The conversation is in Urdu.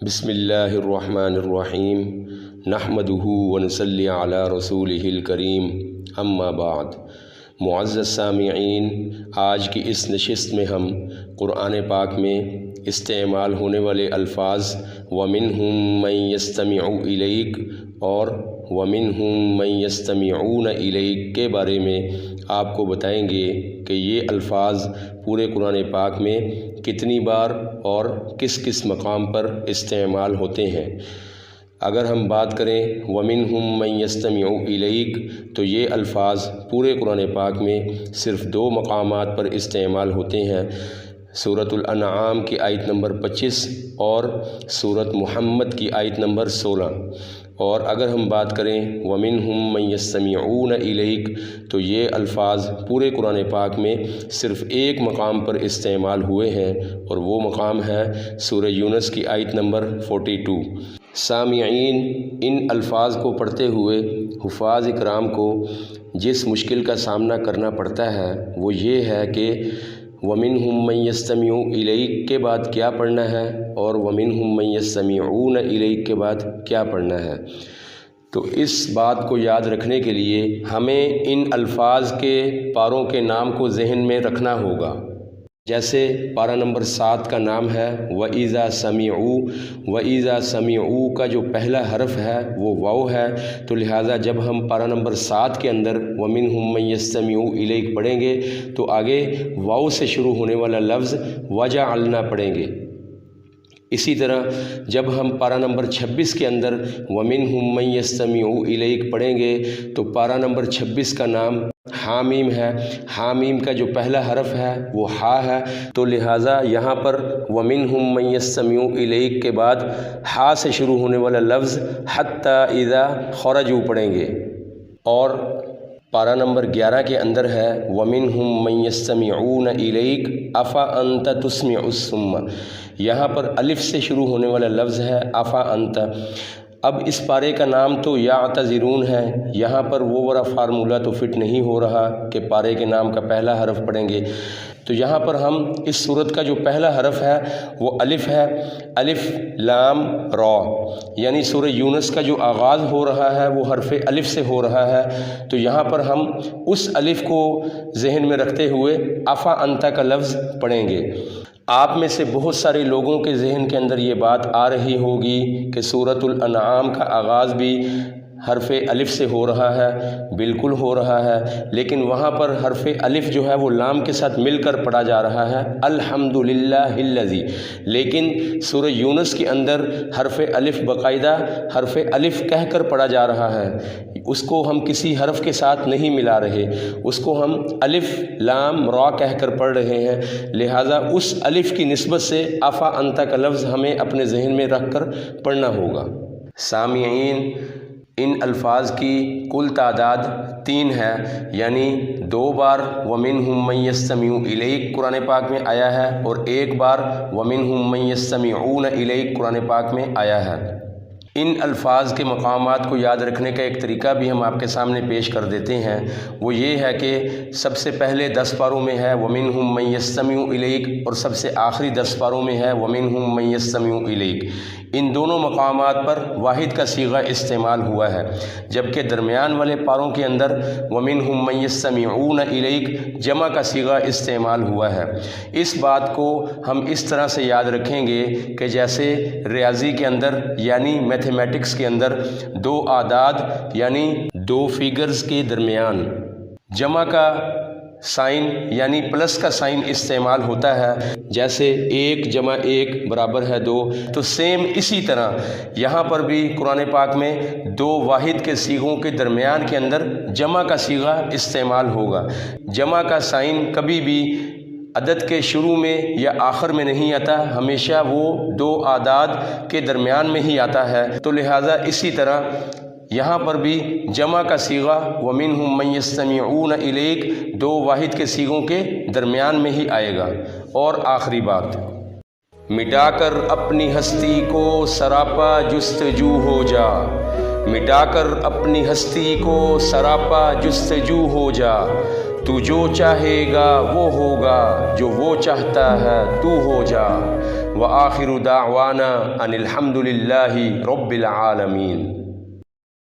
بسم اللہ الرحمن الرحیم نحمدہ ونصلی علی رسولہ الکریم اما بعد۔ معزز سامعین، آج کی اس نشست میں ہم قرآن پاک میں استعمال ہونے والے الفاظ وَمِنْهُمْ مَنْ يَسْتَمِعُ إِلَيْكَ اور وَمِنْهُمْ مَنْ يَسْتَمِعُونَ إِلَيْكَ کے بارے میں آپ کو بتائیں گے کہ یہ الفاظ پورے قرآن پاک میں کتنی بار اور کس کس مقام پر استعمال ہوتے ہیں۔ اگر ہم بات کریں وَمِنْهُمْ مَنْ يَسْتَمِعُ إِلَيْكَ تو یہ الفاظ پورے قرآن پاک میں صرف 2 مقامات پر استعمال ہوتے ہیں، سورۃ الانعام کی آیت نمبر 25 اور سورۃ محمد کی آیت نمبر 16۔ اور اگر ہم بات کریں وَمِنْهُمْ مَنْ يَسْتَمِعُونَ إِلَيْكَ تو یہ الفاظ پورے قرآن پاک میں صرف 1 مقام پر استعمال ہوئے ہیں، اور وہ مقام ہے سورہ یونس کی آیت نمبر 42۔ سامعین، ان الفاظ کو پڑھتے ہوئے حفاظ اکرام کو جس مشکل کا سامنا کرنا پڑتا ہے وہ یہ ہے کہ وَمِنْهُمْ مَنْ يَسْتَمِعُ إِلَيْكَ کے بعد کیا پڑھنا ہے اور وَمِنْهُمْ مَنْ يَسْتَمِعُونَ إِلَيْكَ کے بعد کیا پڑھنا ہے۔ تو اس بات کو یاد رکھنے کے لیے ہمیں ان الفاظ کے پاروں کے نام کو ذہن میں رکھنا ہوگا۔ جیسے پارہ نمبر 7 کا نام ہے وَإِذَا سَمِعُوا۔ وَإِذَا سَمِعُوا کا جو پہلا حرف ہے وہ واو ہے، تو لہٰذا جب ہم پارہ نمبر 7 کے اندر وَمِنْهُمْ مَنْ يَسْتَمِعُ إِلَيْكَ پڑھیں گے تو آگے واو سے شروع ہونے والا لفظ وَجَعَلْنَا پڑھیں گے۔ اسی طرح جب ہم پارہ نمبر 26 کے اندر وَمِنْهُمْ مَنْ يَسْتَمِعُ إِلَيْكَ پڑھیں گے تو پارہ نمبر 26 کا نام حامیم ہے۔ حامیم کا جو پہلا حرف ہے وہ ہا ہے، تو لہٰذا یہاں پر وَمِنْهُمْ مَنْ يَسْتَمِعُ إِلَيْكَ کے بعد ہا سے شروع ہونے والا لفظ حَتَّى إِذَا خَرَجُوا پڑھیں گے۔ اور پارہ نمبر 11 کے اندر ہے وَمِنْهُمْ مَنْ يَسْتَمِعُونَ إِلَيْكَ أَفَأَنْتَ تُسْمِعُ الصُّمَّ، یہاں پر الف سے شروع ہونے والا لفظ ہے أَفَأَنْتَ۔ اب اس پارے کا نام تو یعتذرون ہے، یہاں پر وہ والا فارمولہ تو فٹ نہیں ہو رہا کہ پارے کے نام کا پہلا حرف پڑھیں گے، تو یہاں پر ہم اس صورت کا جو پہلا حرف ہے وہ الف ہے، الف لام را، یعنی سورہ یونس کا جو آغاز ہو رہا ہے وہ حرف الف سے ہو رہا ہے، تو یہاں پر ہم اس الف کو ذہن میں رکھتے ہوئے افا انتا کا لفظ پڑھیں گے۔ آپ میں سے بہت سارے لوگوں کے ذہن کے اندر یہ بات آ رہی ہوگی کہ سورۃ الانعام کا آغاز بھی حرف الف سے ہو رہا ہے، بالکل ہو رہا ہے، لیکن وہاں پر حرف الف جو ہے وہ لام کے ساتھ مل کر پڑھا جا رہا ہے الحمدللہ الذی، لیکن سورہ یونس کے اندر حرف الف باقاعدہ حرف الف کہہ کر پڑھا جا رہا ہے، اس کو ہم کسی حرف کے ساتھ نہیں ملا رہے، اس کو ہم الف لام را کہہ کر پڑھ رہے ہیں، لہٰذا اس الف کی نسبت سے افا انتا کا لفظ ہمیں اپنے ذہن میں رکھ کر پڑھنا ہوگا۔ سامعین، ان الفاظ کی کل تعداد 3 ہے، یعنی 2 بار وَمِنْهُمْ مَنْ يَسْتَمِعُ إِلَيْكَ قرآن پاک میں آیا ہے اور 1 بار وَمِنْهُمْ مَنْ يَسْتَمِعُونَ إِلَيْكَ قرآن پاک میں آیا ہے۔ ان الفاظ کے مقامات کو یاد رکھنے کا ایک طریقہ بھی ہم آپ کے سامنے پیش کر دیتے ہیں، وہ یہ ہے کہ سب سے پہلے 10 پاروں میں ہے وَمِنْهُمْ مَنْ يَسْتَمِعُ إِلَيْكَ اور سب سے آخری 10 پاروں میں ہے وَمِنْهُمْ مَنْ يَسْتَمِعُ إِلَيْكَ۔ ان دونوں مقامات پر واحد کا صیغہ استعمال ہوا ہے، جبکہ درمیان والے پاروں کے اندر وَمِنْهُمْ مَنْ يَسْتَمِعُونَ إِلَيْكَ جمع کا صیغہ استعمال ہوا ہے۔ اس بات کو ہم اس طرح سے یاد رکھیں گے کہ جیسے ریاضی کے اندر یعنی میتھمیٹکس کے اندر 2 اعداد یعنی 2 فگرز کے درمیان جمع کا سائن یعنی پلس کا سائن استعمال ہوتا ہے، جیسے 1 جمع 1 برابر ہے 2، تو سیم اسی طرح یہاں پر بھی قرآن پاک میں 2 واحد کے صیغوں کے درمیان کے اندر جمع کا صیغہ استعمال ہوگا۔ جمع کا سائن کبھی بھی عدد کے شروع میں یا آخر میں نہیں آتا، ہمیشہ وہ 2 اعداد کے درمیان میں ہی آتا ہے، تو لہٰذا اسی طرح یہاں پر بھی جمع کا صیغہ وَمِنْهُمْ مَنْ يَسْتَمِعُونَ إِلَيْكَ 2 واحد کے صیغوں کے درمیان میں ہی آئے گا۔ اور آخری بات، مٹا کر اپنی ہستی کو سراپا جستجو ہو جا، مٹا کر اپنی ہستی کو سراپا جستجو ہو جا، تو جو چاہے گا وہ ہوگا، جو وہ چاہتا ہے تو ہو جا۔ وآخر دعوانا ان الحمد للہ رب العالمین۔